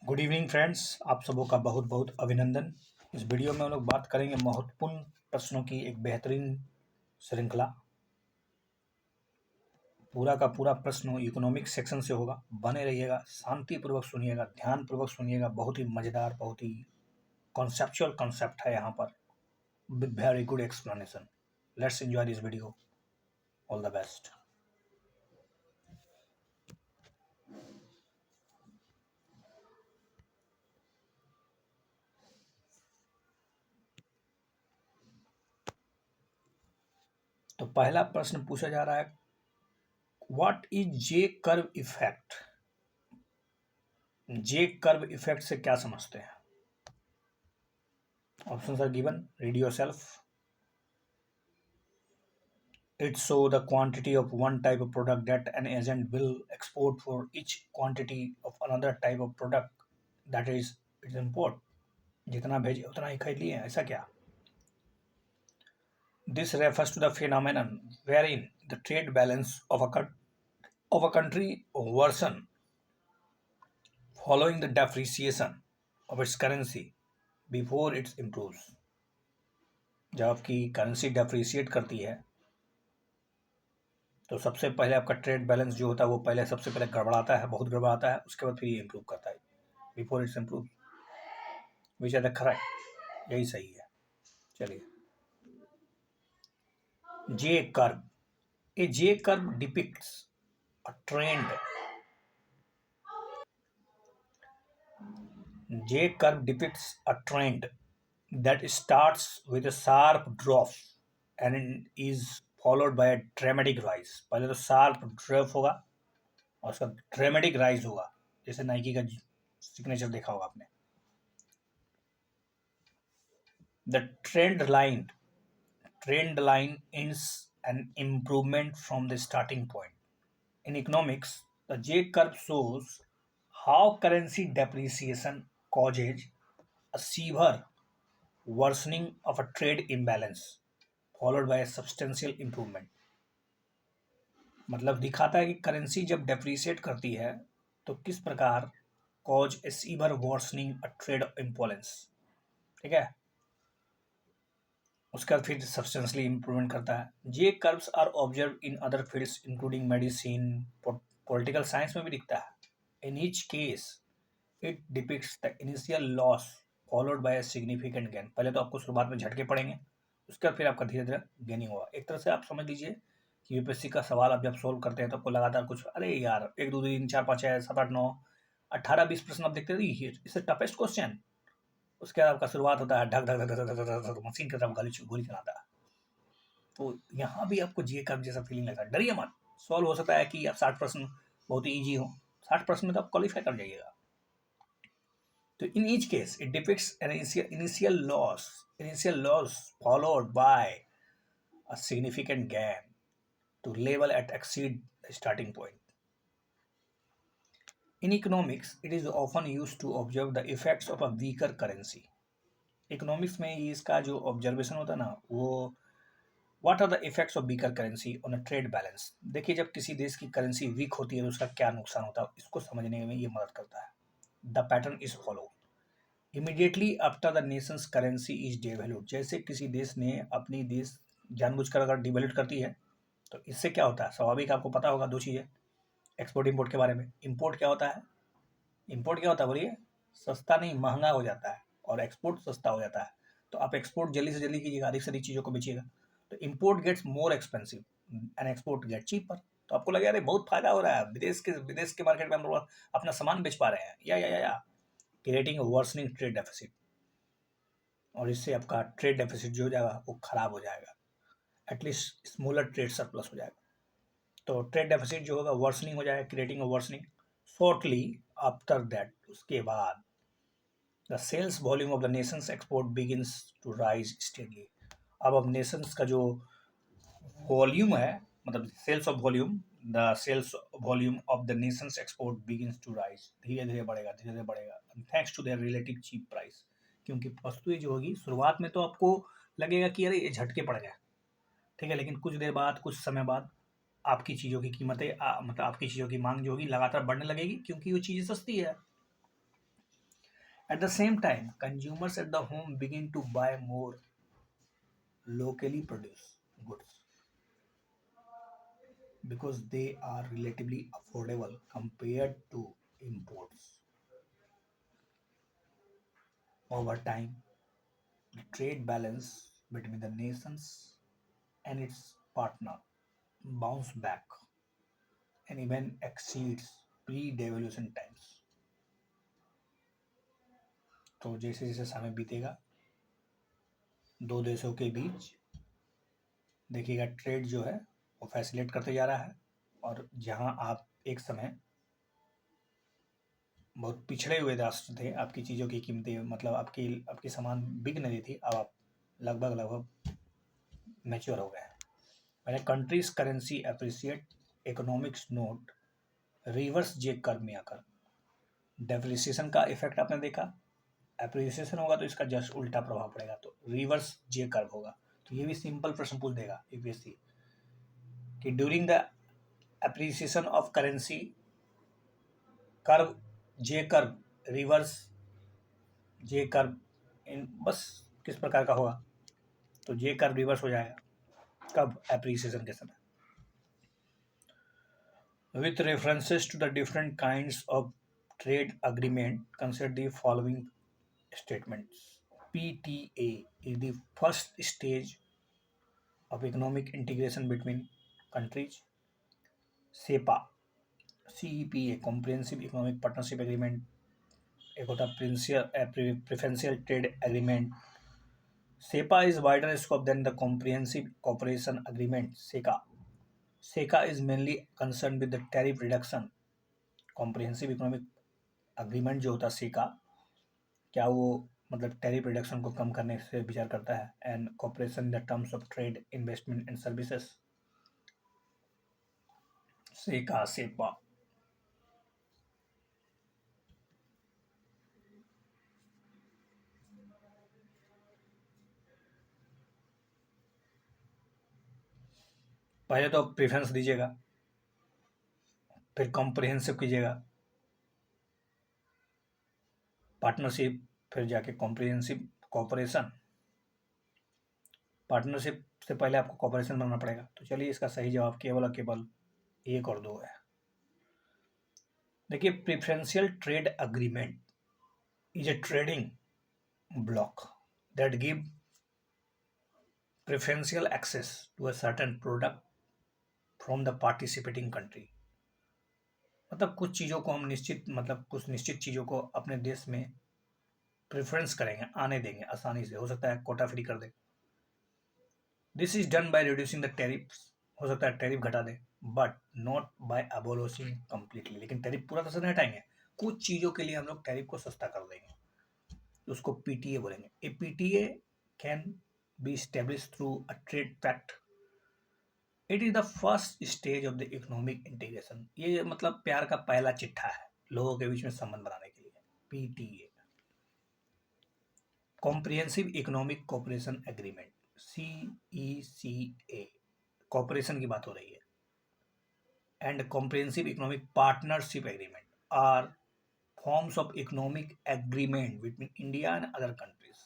Good evening friends, आप सबों का बहुत बहुत अभिनंदन। इस वीडियो में हम लोग बात करेंगे महत्वपूर्ण प्रश्नों की एक बेहतरीन श्रृंखला। पूरा का पूरा प्रश्न इकोनॉमिक सेक्शन से होगा। बने रहिएगा, शांतिपूर्वक सुनिएगा, ध्यानपूर्वक सुनिएगा। बहुत ही मज़ेदार, बहुत ही कॉन्सेप्चुअल कॉन्सेप्ट है यहाँ पर, with very good explanation. Let's enjoy this video. All the best. तो पहला प्रश्न पूछा जा रहा है, what is J curve effect. J curve effect से क्या समझते हैं? Options are given. Read yourself. It shows the quantity of one type of product that an agent will export for each quantity of another type of product that is its import. जितना भेजे उतना ही खरीद लिए, ऐसा क्या? This refers to the phenomenon wherein the trade balance of a country worsen following the depreciation of its currency before it improves. जब आपकी currency depreciate करती है तो सबसे पहले आपका ट्रेड बैलेंस जो होता है वो पहले सबसे पहले गड़बड़ाता है, बहुत गड़बड़ाता है, उसके बाद फिर ये इम्प्रूव करता है। Before it's improve, which are the correct, यही सही है। चलिए, J curve. A J curve depicts a trend. J curve depicts a trend that starts with a sharp drop and is followed by a dramatic rise। पहले तो sharp drop होगा और उसका dramatic rise होगा, जैसे नाइकी का signature देखा होगा आपने। The trend line ends an improvement from the starting point। In economics, the J curve shows how currency depreciation causes a severe worsening of a trade imbalance followed by a substantial improvement। मतलब दिखाता है कि currency जब depreciate करती है तो किस प्रकार cause a severe worsening a trade imbalance, ठीक है। उसका फिर सब्सटेंशियली इंप्रूवमेंट करता है। J curves are observe in other fields including medicine, political science में भी दिखता है। In each case it depicts the initial loss followed by a significant gain. पहले तो आपको शुरुआत में झटके पड़ेंगे, उसके बाद फिर आपका धीरे धीरे गेनिंग होगा। एक तरह से आप समझ लीजिए कि यूपीएससी का सवाल आप जब सोल्व करते हैं तो आपको लगातार कुछ, अरे यार 1 2 3 4 5 6 7 8 9 18 20 प्रश्न आप देखते रहिए, इससे टफेस्ट क्वेश्चन। उसके बाद आपका शुरुआत होता है ढक ढक ढक ढक ढक ढक ढक, मशीन की तरफ गोली चलाता है। तो यहाँ भी आपको जे कर्व जैसा फीलिंग लगा। डरिए मत, सॉल्व हो सकता है कि आप 60 प्रश्न बहुत ही ईजी हो, 60 प्रश्न में तो आप क्वालिफाई कर जाइएगा। तो in each case it depicts an initial loss followed by a significant gain to level at exceed the starting point। In economics it is often used to observe the effects of a weaker currency। Economics में इसका जो observation होता है ना, वो what are the effects of weaker currency on a trade balance. देखिए, जब किसी देश की करेंसी वीक होती है तो उसका क्या नुकसान होता है, इसको समझने में ये मदद करता है। The pattern is follow. Immediately after the nation's currency is devalued. जैसे किसी देश ने अपनी देश जानबूझकर अगर डिवैल्यूट करती है तो इससे क्या होता है, स्वाभाविक आपको पता होगा दो चीज़ें एक्सपोर्ट इंपोर्ट के बारे में। इंपोर्ट क्या होता है, इंपोर्ट क्या होता है बोलिए? सस्ता नहीं, महंगा हो जाता है, और एक्सपोर्ट सस्ता हो जाता है। तो आप एक्सपोर्ट जल्दी से जल्दी कीजिएगा, अधिक से अधिक चीज़ों को बेचिएगा, तो import gets more expensive and export get cheaper. तो आपको लगे अरे बहुत फायदा हो रहा है, विदेश के मार्केट में हम लोग अपना सामान बेच पा रहे हैं, या क्रिएटिंग वर्सनिंग ट्रेड डेफिसिट। और इससे आपका ट्रेड डेफिसिट जो हो जाएगा वो खराब हो जाएगा, एटलीस्ट स्मॉलर ट्रेड सरप्लस हो जाएगा। तो ट्रेड डेफिसिट जो होगा वर्सनिंग हो जाएगा, creating worsening. Shortly after that, उसके बाद the sales volume of the nations export begins to rise steadily. अब नेशंस का जो वॉल्यूम है, मतलब sales of volume, the sales volume of the nations export begins to rise, धीरे धीरे बढ़ेगा, धीरे धीरे बढ़ेगा, thanks to their relative cheap price. क्योंकि वस्तुएं जो होगी शुरुआत में तो आपको लगेगा कि अरे ये झटके पड़ गए, ठीक है, लेकिन कुछ देर बाद, कुछ समय बाद आपकी चीज़ों की कीमतें मतलब आपकी चीज़ों की मांग जो होगी लगातार बढ़ने लगेगी, क्योंकि वो चीज़ें सस्ती है। At the same time, consumers at the home begin to buy more locally produced goods because they are relatively affordable compared to imports. Over time, the trade balance between the nations and its partner bounce back and even exceeds pre-devaluation times. तो जैसे जैसे समय बीतेगा दो देशों के बीच देखिएगा trade जो है वो फैसिलिटेट करते जा रहा है और जहां आप एक समय बहुत पिछड़े हुए राष्ट्र थे, आपकी चीज़ों की कीमतें मतलब आपकी आपकी सामान बिक नहीं रही थी, अब आप लगभग लगभग मैच्योर हो गए हैं। When a country's currency appreciate, economics note reverse J curve में आकर डेप्रिसिएशन का इफेक्ट आपने देखा, एप्रिसिएशन होगा तो इसका जस्ट उल्टा प्रभाव पड़ेगा, तो रिवर्स जे कर्व होगा। तो ये भी सिंपल प्रश्न पूछ देगा यूपीएससी कि during the appreciation of currency curve J curve reverse J curve इन बस किस प्रकार का होगा, तो जे कर्व रिवर्स हो जाएगा कब, एप्रिसिएशन के समय। With references to the different kinds of trade agreement, consider the following statements. PTA is the first stage of economic integration between countries. SEPA, CEPA, Comprehensive Economic Partnership Agreement, एक होता preferential trade agreement. SEPA is wider scope than the Comprehensive Cooperation Agreement, SECA. SECA is mainly concerned with the tariff reduction. Comprehensive Economic Agreement जो होता है SECA, क्या वो मतलब tariff reduction को कम करने से विचार करता है, and cooperation in the terms of trade investment and services, सेका सेपा। पहले तो प्रेफरेंस दीजिएगा, फिर कॉम्प्रिहेंसिव कीजिएगा, पार्टनरशिप, फिर जाके कॉम्प्रिहेंसिव कॉपरेशन। पार्टनरशिप से पहले आपको कॉपरेशन बनना पड़ेगा। तो चलिए इसका सही जवाब केवल और केवल एक और दो है। देखिए preferential trade agreement is a trading block that give preferential access to a certain product from the participating country। मतलब कुछ चीज़ों को हम निश्चित मतलब कुछ निश्चित चीज़ों को अपने देश में प्रेफरेंस करेंगे, आने देंगे आसानी से, हो सकता है कोटा फ्री कर दे। This is done by reducing the tariff, हो सकता है टैरिफ घटा दे, but not by abolishing completely, लेकिन टैरिफ पूरा तरह से नहीं हटाएंगे, कुछ चीज़ों के लिए हम लोग टैरिफ को सस्ता कर देंगे, तो उसको पीटीए बोलेंगे। A PTA can be establish through a trade pact. It is the first stage of the economic integration. ये मतलब प्यार का पहला चिट्ठा है लोगों के बीच में संबंध बनाने के लिए, PTA. Comprehensive economic cooperation agreement, CECA, cooperation की बात हो रही है, and comprehensive economic partnership agreement are forms of economic agreement between India and other countries.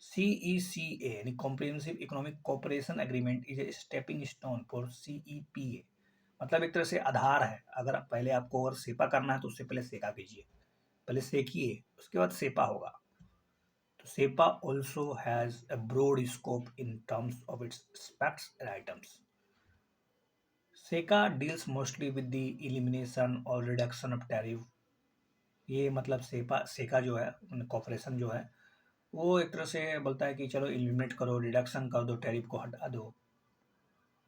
CECA यानी Comprehensive Economic Cooperation Agreement is a stepping stone for CEPA। मतलब एक तरह से आधार है, अगर पहले आपको अगर सेपा करना है तो उससे पहले सेका कीजिए, पहले सेकिए उसके बाद सेपा होगा। तो सेपा also has a broad scope in terms of its aspects and items। सेका deals mostly with the elimination or reduction of tariff। ये मतलब सेका जो है कॉपरेशन जो है वो एक तरह से बोलता है कि चलो एलिमिनेट करो, रिडक्शन कर दो, टैरिफ को हटा दो।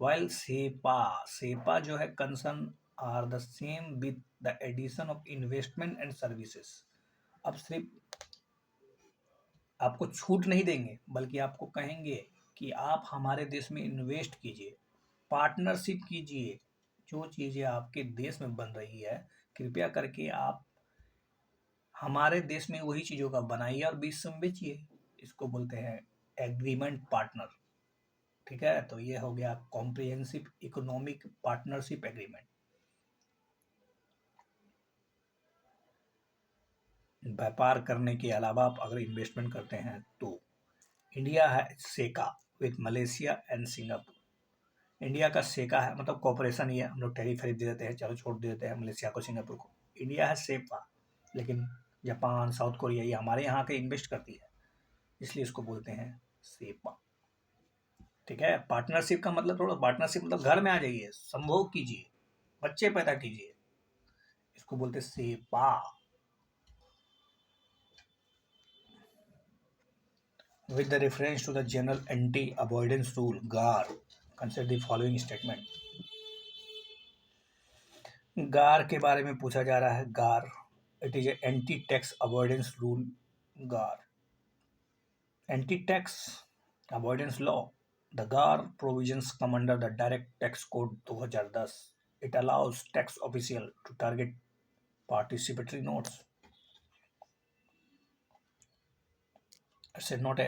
वाइल सेपा सेपा जो है concern are the same with the addition of investment and services. अब सिर्फ आपको छूट नहीं देंगे बल्कि आपको कहेंगे कि आप हमारे देश में इन्वेस्ट कीजिए, पार्टनरशिप कीजिए, जो चीज़ें आपके देश में बन रही है कृपया करके आप हमारे देश में वही चीज़ों का बनाइए और बीच में बेचिए। इसको बोलते हैं एग्रीमेंट पार्टनर। ठीक है, तो ये हो गया कॉम्प्रिहेंसिव इकोनॉमिक पार्टनरशिप एग्रीमेंट। व्यापार करने के अलावा आप अगर इन्वेस्टमेंट करते हैं तो इंडिया है सेका with Malaysia and Singapore. India का सेका है मतलब कॉपरेशन ही है, हम लोग टैरिफ खरीद दे देते हैं, चलो छोड़ दे देते हैं मलेशिया को सिंगापुर को। इंडिया है सेफा, लेकिन जापान साउथ कोरिया ये हमारे यहाँ के इन्वेस्ट करती है, इसलिए इसको बोलते हैं सेपा। ठीक है, पार्टनरशिप का मतलब, थोड़ा पार्टनरशिप मतलब घर में आ जाइए, संभोग कीजिए, बच्चे पैदा कीजिए, इसको बोलते हैं सेपा। With the reference to the general anti-avoidance rule GAR, consider the following statement. गार के बारे में पूछा जा रहा है। GAAR, it is anti tax avoidance rule. GAAR, anti tax avoidance law. The GAAR provisions come under the direct tax code 2010। It allows tax official to target participatory notes. It's a not a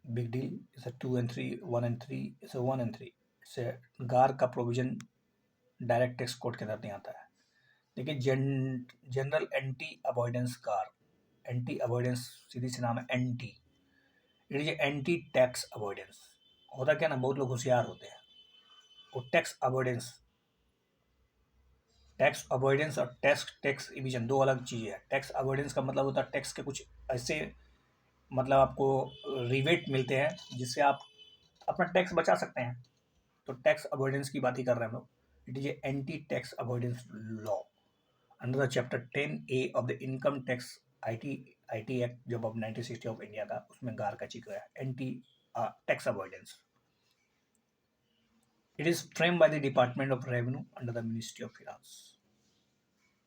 big deal. It's a 2 and 3, 1 and 3. It's a 1 and 3. It's a गार का provision direct tax code के तहत नहीं आता है। देखिए, general anti avoidance कार, anti avoidance सीधी सी नाम है anti, it is anti tax avoidance. होता क्या ना, बहुत लोग होशियार होते हैं, वो टैक्स अवॉइडेंस, टैक्स अवॉइडेंस और टैक्स टैक्स इविजन दो अलग चीज़ें हैं। टैक्स अवॉइडेंस का मतलब होता है टैक्स के कुछ ऐसे मतलब आपको रिबेट मिलते हैं जिससे आप अपना टैक्स बचा सकते हैं, तो टैक्स अवॉइडेंस की बात ही कर रहे हैं हम लोग। It is anti tax avoidance law under the chapter 10A of the income tax IT act जब अब 1960 ऑफ इंडिया का, उसमें गार का जिक्र है, anti tax avoidance. It is frame by the department of revenue under the ministry of finance.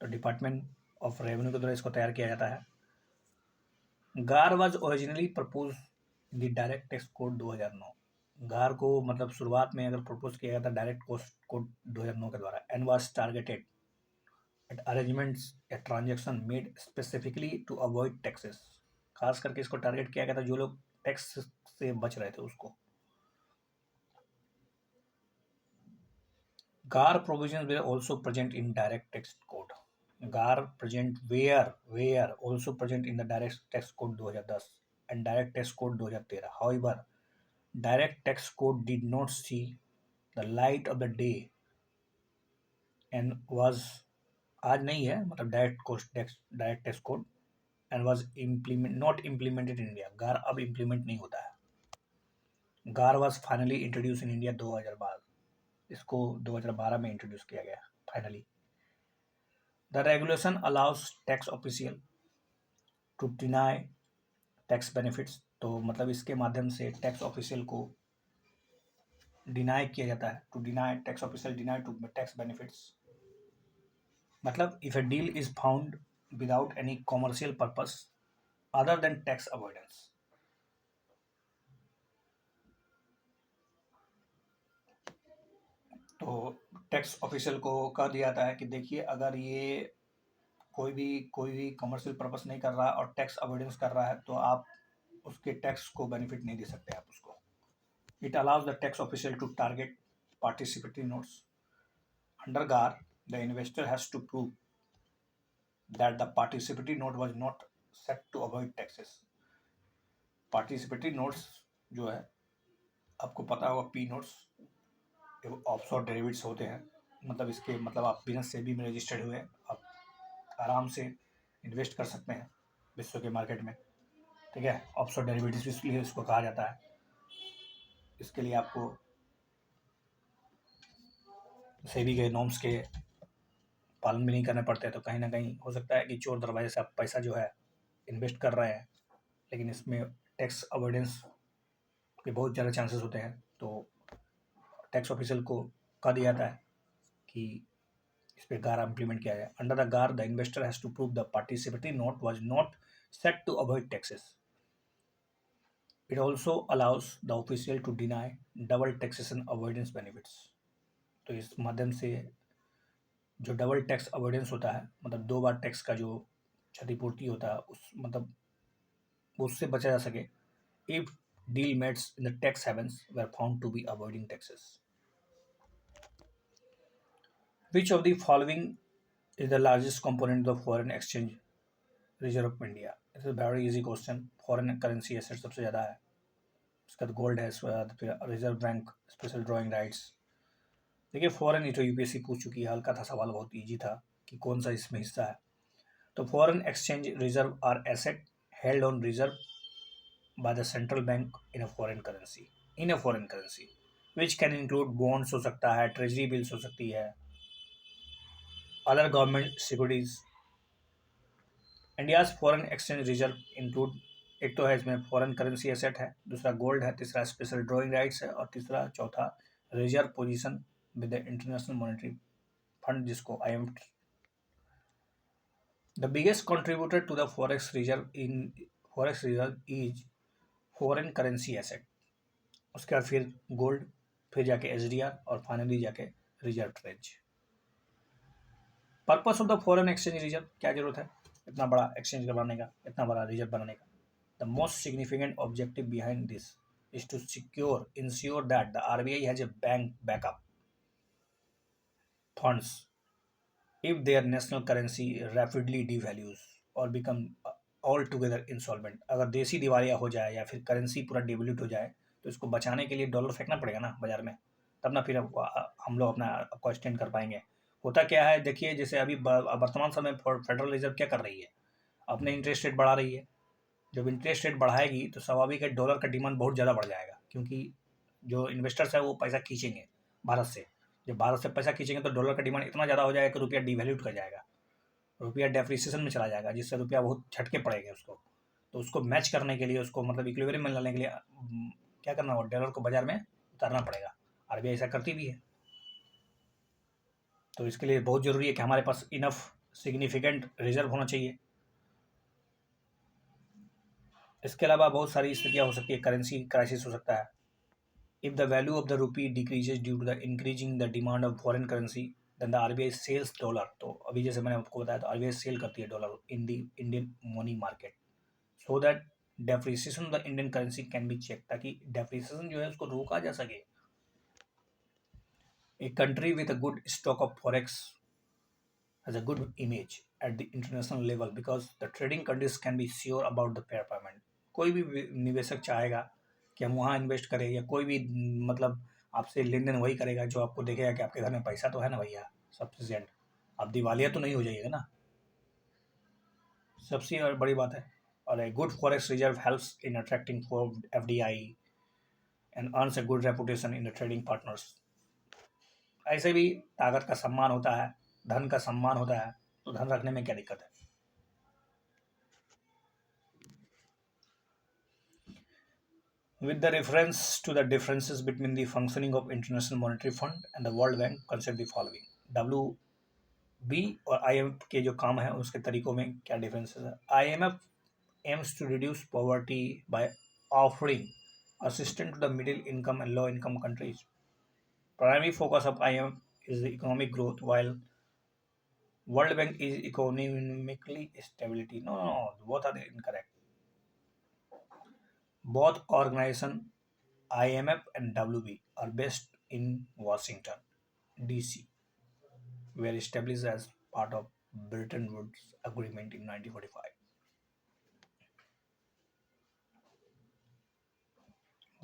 तो department of revenue के द्वारा इसको तैयार किया जाता है। गार was originally propose in the direct tax code 2009। गार को मतलब शुरुआत में अगर प्रपोज किया गया था डायरेक्ट कोड 2009 के द्वारा, and was targeted at arrangements या transaction made specifically to avoid taxes. खास करके इसको टारगेट किया गया था जो लोग टैक्स से बच रहे थे उसको। गार provisions were also present in direct tax code. गार present were also present in the direct tax code 2010 and direct tax code 2013. However, direct tax code did not see the light of the day and was, आज नहीं है मतलब direct tax code, and was not implemented in India. GAAR अब implement नहीं होता है। GAAR was finally introduce in India 2012, इसको 2012 में इंट्रोड्यूस किया गया finally. The regulation allows tax official to deny tax benefits. तो मतलब इसके माध्यम से टैक्स ऑफिशियल को डिनाई किया जाता है, to deny tax official deny to tax benefits. मतलब if a deal is found without any commercial purpose other than tax avoidance. तो टैक्स ऑफिशियल को कह दिया जाता है कि देखिए, अगर ये कोई भी कमर्शियल पर्पस नहीं कर रहा और टैक्स अवॉइडेंस कर रहा है तो आप उसके टैक्स को बेनिफिट नहीं दे सकते आप उसको। It allows the tax official to target participatory notes. Under GAAR the investor has to prove that the participatory note was not set to avoid taxes. Participatory notes जो है, आपको पता होगा, पी नोट्स ऑफशोर डेरिवेटिव्स होते हैं, मतलब इसके मतलब आप बिना सेबी में रजिस्टर्ड हुए आप आराम से इन्वेस्ट कर सकते हैं विश्व के मार्केट में। ठीक है, ऑफशोर डेरिवेटिव्स इसलिए इसको कहा जाता है। इसके लिए आपको सेबी के नॉर्म्स के पालन भी नहीं करने पड़ते, तो कहीं ना कहीं हो सकता है कि चोर दरवाजे से आप पैसा जो है इन्वेस्ट कर रहे हैं, लेकिन इसमें टैक्स अवॉइडेंस के बहुत ज़्यादा चांसेस होते हैं। तो टैक्स ऑफिशियल को कह दिया जाता है कि इस पर गार इम्प्लीमेंट किया जाए। Under the GAAR the investor has to prove the participatory note was not set to avoid taxes. It also allows the official to deny double taxation avoidance benefits. तो इस माध्यम से जो डबल टैक्स अवॉइडेंस होता है, मतलब दो बार tax का जो क्षतिपूर्ति होता है, उस मतलब उससे बचा जा सके if deal mates in the tax havens were found to be avoiding taxes. Which of the following is the largest component of foreign exchange reserve of India, it's a very easy question. Foreign currency asset सबसे ज़्यादा है, उसका तो gold है, फिर reserve bank special drawing rights. देखिए foreign, ये तो यूपीएससी पूछ चुकी है, हल्का था सवाल, बहुत इजी था कि कौन सा इसमें हिस्सा है। तो foreign exchange reserve are asset held on reserve by the central bank in a foreign currency, in a foreign currency which can include bonds हो सकता है, ट्रेजरी बिल्स हो सकती है, other government securities. India's foreign exchange reserve include, एक तो है इसमें फॉरेन करेंसी एसेट है, दूसरा गोल्ड है, तीसरा स्पेशल ड्रॉइंग राइट्स है, और तीसरा चौथा reserve position with the International Monetary Fund, जिसको IMF. The biggest contributor to the forex reserve is foreign currency asset, उसके बाद फिर गोल्ड, फिर जाके एसडीआर, और फाइनली जाके reserve tranche. Purpose of the foreign exchange reserve, क्या जरूरत है इतना बड़ा एक्सचेंज करवाने का, इतना बड़ा रिजर्व बनाने का? The most significant objective behind this is to ensure that the RBI has a bank backup funds if their national currency rapidly devalues or become altogether insolvent। अगर देसी दिवालिया हो जाए या फिर करेंसी पूरा डिवल्यूट हो जाए, तो इसको बचाने के लिए डॉलर फेंकना पड़ेगा ना बाजार में, तब ना फिर हम लोग अपना आपको एक्सटेंड कर पाएंगे। होता क्या है, देखिए जैसे अभी वर्तमान समय फेडरल रिजर्व क्या कर रही है, अपने इंटरेस्ट रेट बढ़ा रही है। जब इंटरेस्ट रेट बढ़ाएगी तो स्वाभाविक है डॉलर का डिमांड बहुत ज़्यादा बढ़ जाएगा, क्योंकि जो इन्वेस्टर्स है वो पैसा खींचेंगे भारत से। जब भारत से पैसा खींचेंगे तो डॉलर का डिमांड इतना ज़्यादा हो जाएगा कि रुपया डिवैल्यूट कर जाएगा, रुपया डेप्रिसिएशन में चला जाएगा, जिससे रुपया बहुत झटके पड़ेंगे उसको। तो उसको मैच करने के लिए, उसको मतलब इक्विलिब्रियम में लाने के लिए क्या करना होगा, डॉलर को बाजार में उतारना पड़ेगा। आरबीआई ऐसा करती भी है। तो इसके लिए बहुत ज़रूरी है कि हमारे पास इनफ सिग्निफिकेंट रिजर्व होना चाहिए। इसके अलावा बहुत सारी स्थितियाँ हो सकती है, करेंसी क्राइसिस हो सकता है। If the value of the rupee decreases due to the increasing the demand of foreign currency, then the RBI sells dollar। तो अभी जैसे मैंने आपको बताया, तो आरबीआई सेल करती है dollar in the Indian money market, so that depreciation of the Indian currency can be check, ताकि डेप्रिसिएशन जो है उसको रोका जा सके। A country with a good stock of forex has a good image at the international level because the trading countries can be sure about the fair payment। कोई भी निवेशक चाहेगा कि हम वहाँ इन्वेस्ट करें, या कोई भी मतलब आपसे लेन देन वही करेगा जो आपको देखेगा कि आपके घर में पैसा तो है ना भैया सफिशिएंट, आप दिवालिया तो नहीं हो जाइएगा ना, सबसे बड़ी बात है। और a good forex reserve helps in attracting for FDI and earns a good reputation in the trading partners. ऐसे भी ताकत का सम्मान होता है, धन का सम्मान होता है, तो धन रखने में क्या दिक्कत है। With the reference to the differences between the functioning of International Monetary Fund and the World Bank, consider the following। WB और IMF के जो काम है उसके तरीकों में क्या डिफरेंसेस है। IMF aims to reduce poverty by offering assistance to the middle income and low income countries। Primary focus of IMF is the economic growth, while World Bank is economically stability। No, no, no, both are incorrect। Both organization IMF and WB are based in Washington, D.C., were established as part of Bretton Woods Agreement in 1945.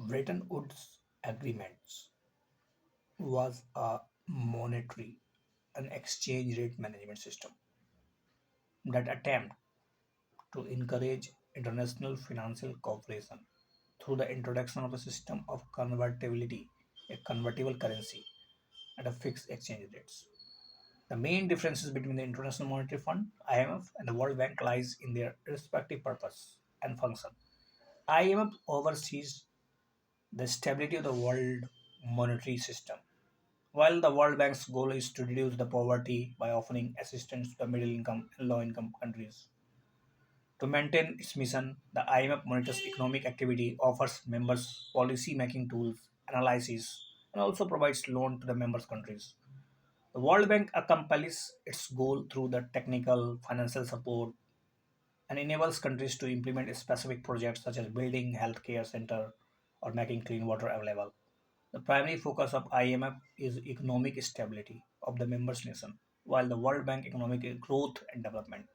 Bretton Woods Agreements was a monetary and exchange rate management system that attempted to encourage international financial cooperation through the introduction of a system of convertibility, a convertible currency at a fixed exchange rates. The main differences between the International Monetary Fund (IMF) and the World Bank lies in their respective purpose and function. IMF oversees the stability of the world monetary system, while the World Bank's goal is to reduce the poverty by offering assistance to the middle income and low income countries. To maintain its mission, the IMF monitors economic activity, offers members policy making tools, analysis, and also provides loan to the members countries. The World Bank accomplishes its goal through the technical financial support and enables countries to implement specific projects such as building healthcare center or making clean water available. The primary focus of IMF is economic stability of the members nation, while the World Bank economic growth and development.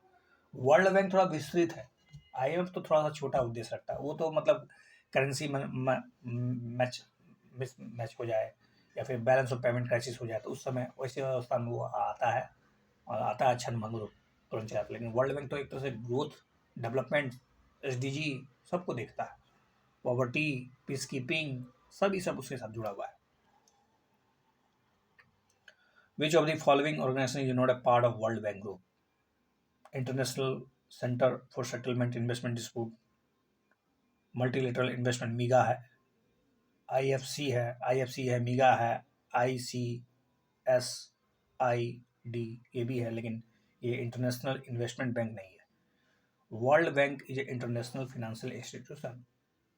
World bank थोड़ा विस्तृत है। IMF तो थोड़ा सा छोटा उद्देश्य रखता है, वो तो मतलब करेंसी मैच मिस मैच हो जाए या फिर बैलेंस ऑफ पेमेंट क्राइसिस हो जाए तो उस समय वैसे अवस्था में वो आता है, और आता है क्षण भंगुर तुरंत चलाता है। लेकिन वर्ल्ड बैंक तो एक तरह से ग्रोथ, डेवलपमेंट, एसडीजी सबको देखता है, पॉवर्टी, पीस कीपिंग, सभी सब उसके साथ जुड़ा हुआ है। Which of the following organization is not a part of World bank Group? International Centre for Settlement Investment Dispute, Multilateral Investment MIGA है, आईएफसी है, मीगा है, आईसीएसआईडी ये भी है, लेकिन ये इंटरनेशनल इन्वेस्टमेंट बैंक नहीं है। World bank is a international financial institution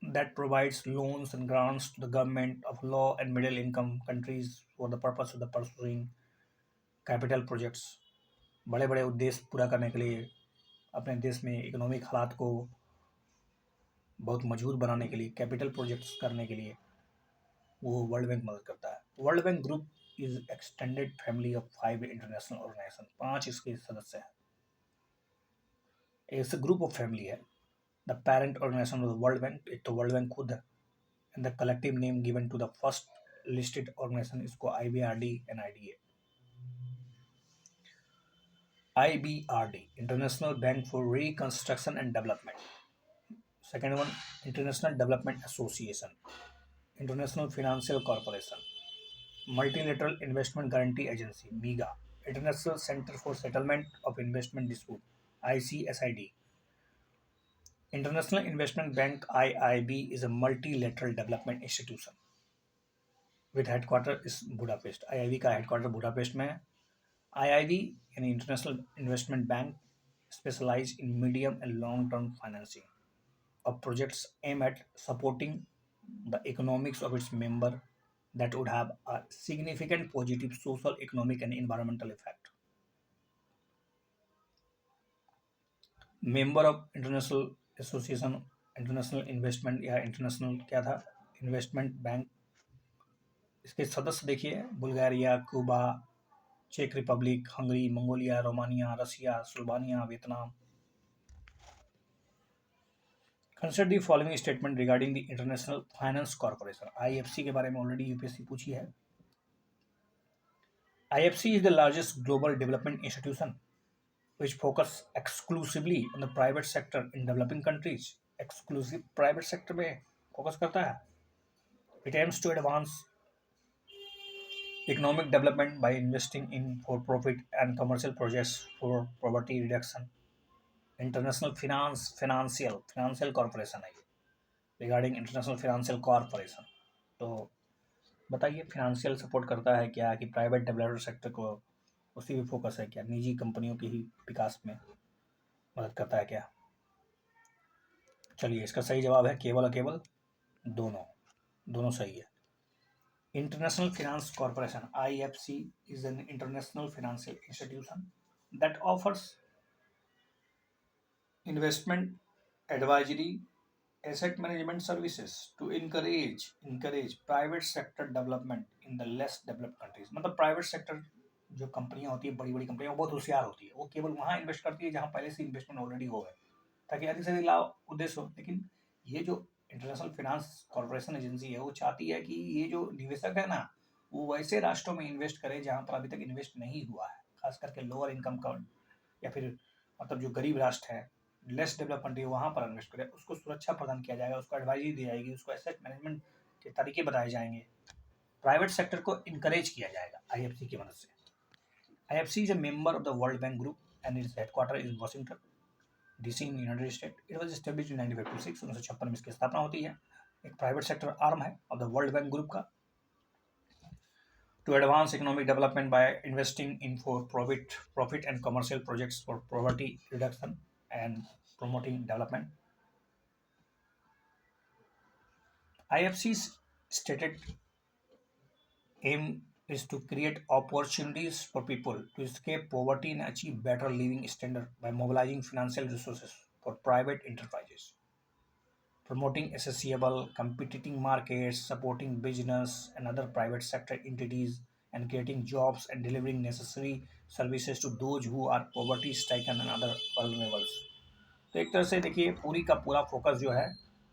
that provides loans and grants to the government of low and middle income countries for the purpose of the pursuing capital projects। बड़े बड़े उद्देश्य पूरा करने के लिए, अपने देश में इकोनॉमिक हालात को बहुत मजबूत बनाने के लिए, कैपिटल प्रोजेक्ट्स करने के लिए वो वर्ल्ड बैंक मदद करता है। World bank group is extended family of 5 international organization, 5 इसके सदस्य हैं। इट्स ग्रुप ऑफ फैमिली है। The parent organization of the world bank, एक तो वर्ल्ड बैंक खुद है, and the collective name given to the first listed organization इसको IBRD and IDA। IBRD, International Bank for Reconstruction and Development। Second one, International Development Association, International Financial Corporation, Multilateral Investment Guarantee Agency (MIGA), International Center for Settlement of Investment Dispute (ICSID). International Investment Bank (IIB) is a multilateral development institution with headquarter is Budapest. IIB का headquarter Budapest में है। IIB यानी international investment bank specialize in medium and long term financing of projects aim at supporting the economics of its member that would have a significant positive social, economic and environmental effect। member of international association, international investment या international क्या था, investment bank. इसके सदस्य देखिए, Bulgaria, Cuba, चेक Republic, Hungary, Mongolia, Romania, Russia, Slovenia, Vietnam. Consider the following statement regarding the international finance corporation. IFC के बारे में ऑलरेडी यूपीएससी पूछी है। IFC is the largest global development institution which focus exclusively on the private sector in developing countries। Exclusive private sector में focus करता है। It aims to advance economic development by investing in for-profit and commercial projects for poverty reduction। International financial corporation है ये, regarding international financial corporation. तो बताइए financial support करता है क्या, कि प्राइवेट डेवलपमेंट सेक्टर को उसी भी फोकस है क्या, निजी कंपनियों के ही विकास में मदद करता है क्या? चलिए इसका सही जवाब है केवल और केवल दोनों, दोनों सही है। International finance corporation IFC is an international financial institution that offers investment advisory asset management services to encourage private sector development in the less developed countries। मतलब प्राइवेट सेक्टर जो कंपनियां होती है, बड़ी बड़ी कंपनियां, वो बहुत होशियार होती है, वो केवल वहां इन्वेस्ट करती है जहां पहले से इन्वेस्टमेंट ऑलरेडी हो गए, ताकि अधिक से अधिक लाभ उद्देश्य हो। लेकिन ये जो इंटरनेशनल फाइनेंस कॉर्पोरेशन एजेंसी है, वो चाहती है कि ये जो निवेशक है ना, वो वैसे राष्ट्रों में इन्वेस्ट करे जहाँ पर अभी तक इन्वेस्ट नहीं हुआ है, खास करके लोअर इनकम का या फिर मतलब जो गरीब राष्ट्र है, लेस डेवलप कंट्री, वहाँ पर इन्वेस्ट करें, उसको सुरक्षा प्रदान किया जाएगा, उसको एडवाइजरी दी जाएगी, उसको एसेट मैनेजमेंट के तरीके बताए जाएंगे, प्राइवेट सेक्टर को इनकरेज किया जाएगा आईएफसी की मदद से। IFC is a member of the world bank group and its headquarter is Washington DC in United state. It was established in 1956, 1956 में इसकी स्थापना होती है। एक प्राइवेट सेक्टर आर्म है of the world bank group का, to advance economic development by investing in for profit and commercial projects for poverty reduction and promoting development। IFC's stated aim is to create opportunities for people to escape poverty and achieve better living standard by mobilizing financial resources for private enterprises, promoting accessible, competing markets, supporting business and other private sector entities and creating jobs and delivering necessary services to those who are poverty stricken and other vulnerables. तो एक तरह से देखिए पूरी का पूरा focus जो है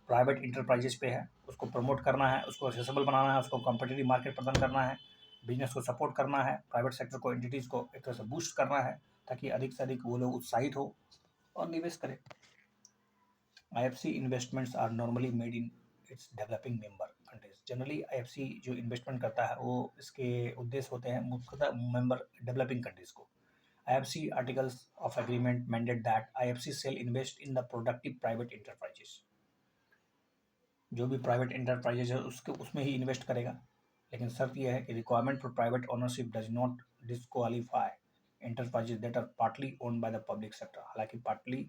प्राइवेट इंटरप्राइजेस पे है, उसको प्रमोट करना है, उसको एक्सेसिबल बनाना है, उसको कॉम्पिटिटिव मार्केट प्रदान करना है, बिजनेस को सपोर्ट करना है, प्राइवेट सेक्टर को एंटिटीज़ को एक तरह से बूस्ट करना है ताकि अधिक से अधिक वो लोग उत्साहित हो और निवेश करें। IFC investments are normally made in its developing member countries. Generally IFC जो इन्वेस्टमेंट करता है वो इसके उद्देश्य होते हैं मुख्यतः मेंबर डेवलपिंग कंट्रीज को। IFC articles of agreement mandate that IFC shall invest in the productive private enterprises। जो भी प्राइवेट इंटरप्राइजेज है उसके उसमें ही इन्वेस्ट करेगा, लेकिन शर्त यह है कि requirement for private ownership does not disqualify enterprises that are partly owned by the public sector। हालांकि partly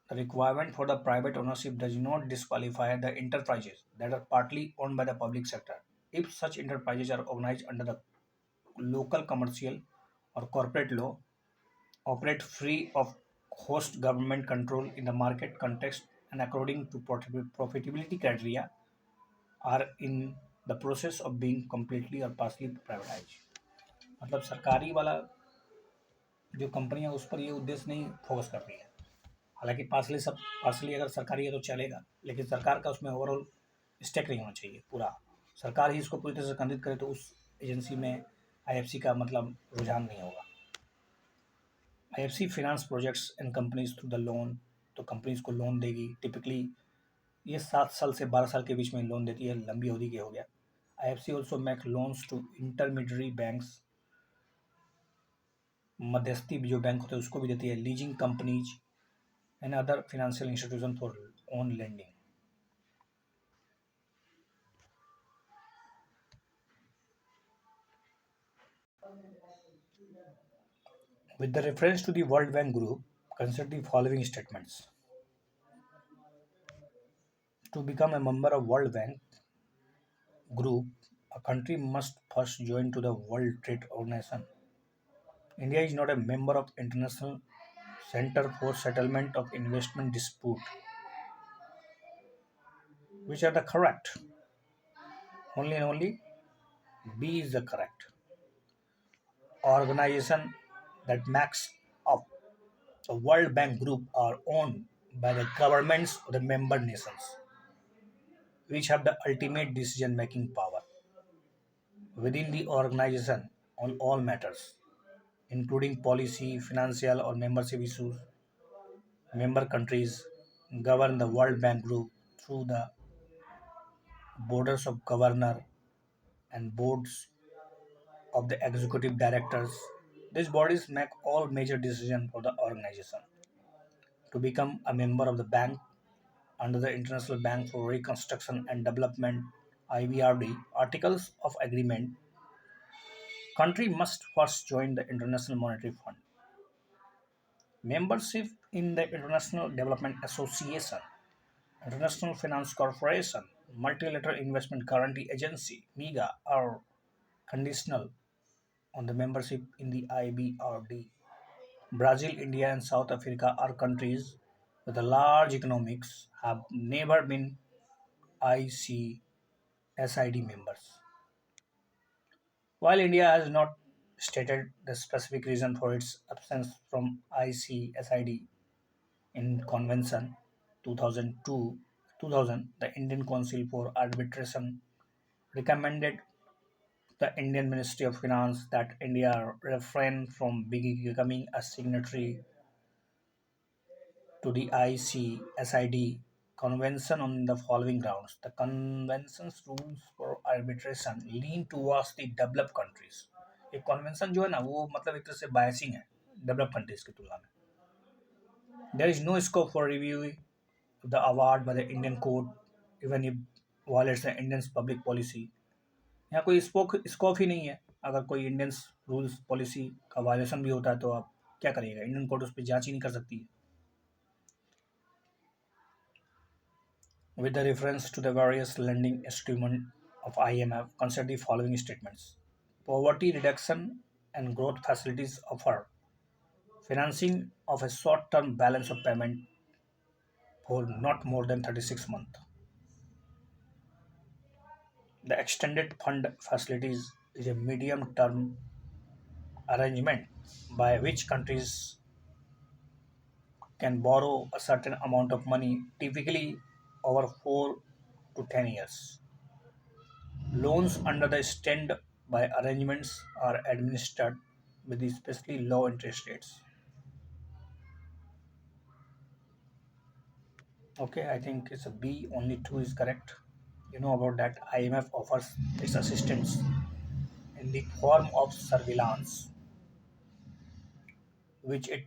the requirement for the private ownership does not disqualify the enterprises that are partly owned by the public sector if such enterprises are organized under the local commercial or corporate law, operate free of host government control in the market context and according to profitability criteria, are in the process of being completely or partially privatized। मतलब सरकारी वाला जो कंपनियां उस पर ये उद्देश्य नहीं फोकस कर रही है, हालांकि पार्सली अगर सरकारी है तो चलेगा, लेकिन सरकार का उसमें ओवरऑल स्टेक नहीं होना चाहिए पूरा, सरकार ही इसको पूरी तरह से केंद्रित करे तो उस एजेंसी में IFC का मतलब रुझान नहीं होगा। IFC finance projects and companies through the loan, तो कंपनीज को लोन देगी, टिपिकली ये 7 साल से 12 साल के बीच में लोन देती है, लंबी अवधि के हो गया। IFC also make loans to intermediary banks, मध्यस्थी जो बैंक होते हैं उसको भी देती है, leasing companies and other financial institution for on lending. With the reference to the World Bank Group, consider the following statements. To become a member of World Bank Group, a country must first join to the World Trade Organization. India is not a member of International Center for Settlement of Investment Dispute. Which are the correct? Only and only B is the correct. Organization that makes up the World Bank Group are owned by the governments of the member nations, which have the ultimate decision-making power within the organization on all matters, including policy, financial, or membership issues. Member countries govern the World Bank Group through the boards of governor and boards of the executive directors. These bodies make all major decisions for the organization. To become a member of the bank under the International Bank for Reconstruction and Development (IBRD) Articles of Agreement, country must first join the International Monetary Fund. Membership in the International Development Association, International Finance Corporation, Multilateral Investment Guarantee Agency (MIGA) are conditional on the membership in the IBRD. Brazil, India, and South Africa are countries with a large economics have never been ICSID members. While India has not stated the specific reason for its absence from ICSID in Convention 2000, the Indian Council for Arbitration recommended the Indian Ministry of Finance that India refrain from becoming a signatory to the ICSID convention on the following grounds. The convention's rules for arbitration lean towards the developed countries. ये convention जो है ना वो मतलब एक तरह से biasing है डेवलप कंट्रीज की तुलना में। There is no scope for review the award by the Indian court even if violates the Indian's public policy। यहाँ कोई स्कोप ही नहीं है, अगर कोई इंडियन रूल्स पॉलिसी का वायलेशन भी होता है तो आप क्या करिएगा, इंडियन कोर्ट उस पर जांच ही नहीं कर सकती है। With the reference to the various lending instruments of IMF, consider the following statements. Poverty reduction and growth facilities offer financing of a short-term balance of payment for not more than 36 months. The extended fund facilities is a medium term arrangement by which countries can borrow a certain amount of money, typically over 4 to 10 years. Loans under the stand-by arrangements are administered with especially low interest rates. Okay, I think it's a B, only 2 is correct. You know about that IMF offers its assistance in the form of surveillance, which it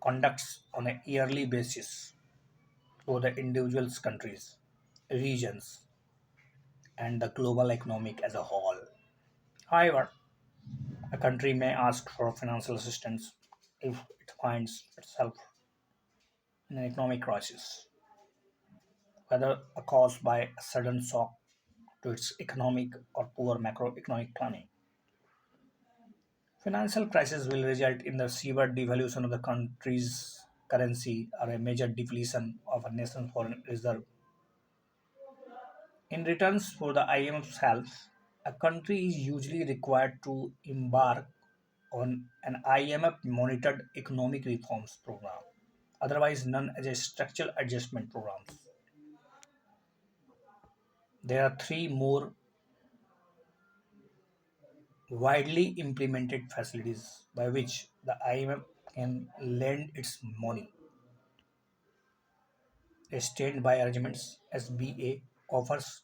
conducts on a yearly basis for the individual's countries, regions, and the global economic as a whole. However, a country may ask for financial assistance if it finds itself in an economic crisis, whether caused by a sudden shock to its economic or poor macroeconomic planning. Financial crisis will result in the severe devaluation of the country's currency or a major depletion of a nation's foreign reserve. In returns for the IMF's help, a country is usually required to embark on an IMF monitored economic reforms program, otherwise known as a structural adjustment programs. There are three more widely implemented facilities by which the IMF can lend its money. A stand-by arrangements (SBA) offers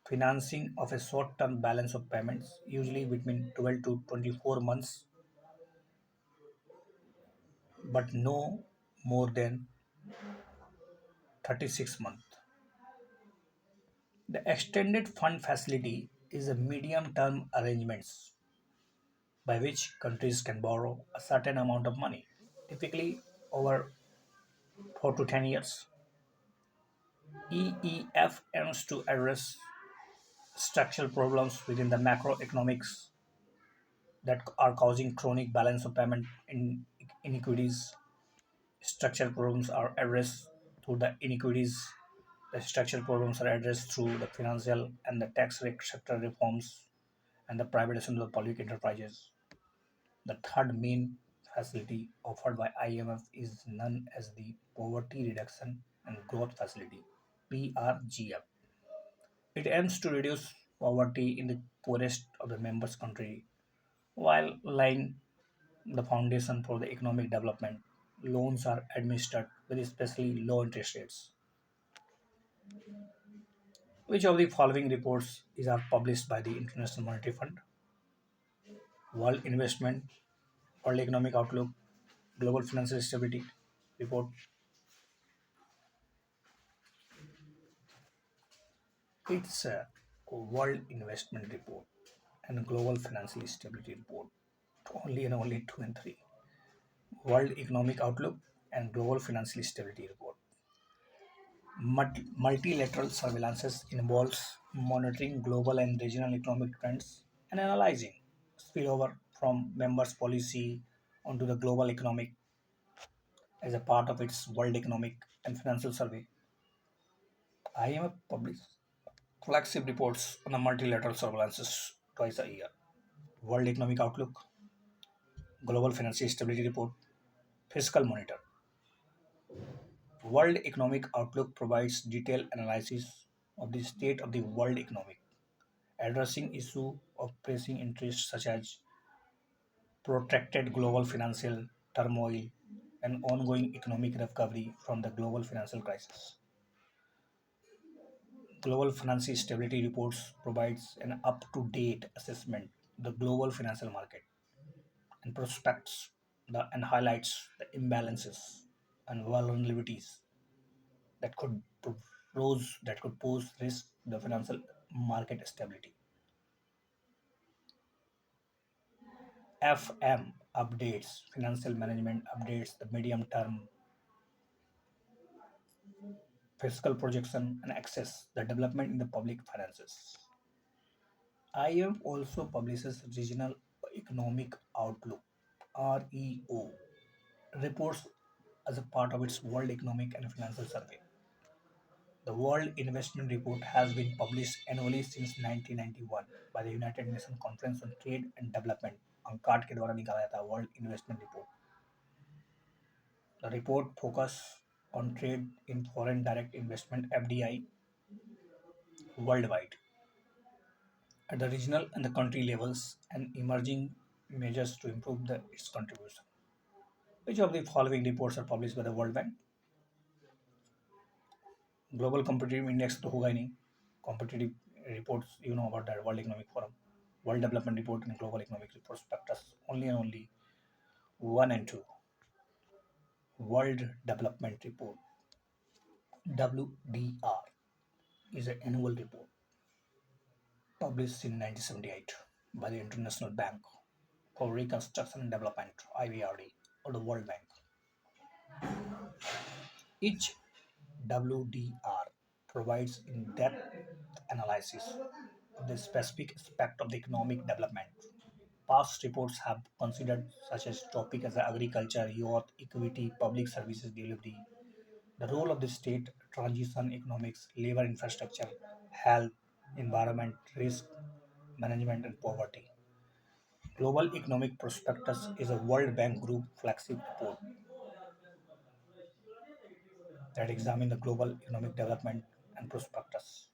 financing of a short-term balance of payments, usually between 12 to 24 months, but no more than 36 months. The extended fund facility is a medium-term arrangements by which countries can borrow a certain amount of money, typically over 4 to 10 years. EEF aims to address structural problems within the macroeconomics that are causing chronic balance of payment inequities. Structural problems are addressed through the inequities. The structural problems are addressed through the financial and the tax sector reforms and the privatization of the public enterprises. The third main facility offered by IMF is known as the Poverty Reduction and Growth Facility (PRGF). It aims to reduce poverty in the poorest of the members' country while laying the foundation for the economic development. Loans are administered with especially low interest rates. Which of the following reports is are published by the International Monetary Fund, World Investment, World Economic Outlook, Global Financial Stability Report? It's a World Investment Report and Global Financial Stability Report. Only and only 2 and 3. World Economic Outlook and Global Financial Stability Report. Multilateral surveillance involves monitoring global and regional economic trends and analyzing spillover from members' policy onto the global economic as a part of its World Economic and Financial Survey. IMF publishes flagship reports on the multilateral surveillances twice a year. World Economic Outlook, Global Financial Stability Report, Fiscal Monitor. World Economic Outlook provides detailed analysis of the state of the world economy, addressing issues of pressing interest such as protracted global financial turmoil and ongoing economic recovery from the global financial crisis. Global Financial Stability Reports provides an up-to-date assessment of the global financial market and prospects and highlights the imbalances and vulnerabilities that could pose risk to the financial market stability. FM updates financial management updates the medium term fiscal projection and access the development in the public finances. IMF also publishes Regional Economic Outlook (REO) reports as a part of its World Economic and Financial Survey. The World Investment Report has been published annually since 1991 by the United Nations Conference on Trade and Development. अंकाट के द्वारा निकाला जाता है world investment report. The report focus on trade in foreign direct investment (FDI) worldwide at the regional and the country levels and emerging measures to improve its contribution. Which of the following reports are published by the World Bank? Global Competitive Index तो होगा ही नहीं. Competitive reports, you know about that. World Economic Forum, World Development Report, and Global Economic Prospectus. Only and only one and two. World Development Report (WDR) is an annual report published in 1978 by the International Bank for Reconstruction and Development (IBRD) or the World Bank. Each WDR provides in-depth analysis of the specific aspect of the economic development. Past reports have considered such as topics as agriculture, youth, equity, public services delivery, the role of the state, transition economics, labor infrastructure, health, environment, risk management, and poverty. Global Economic Prospectus is a World Bank Group flagship report that examines the global economic development and prospectus.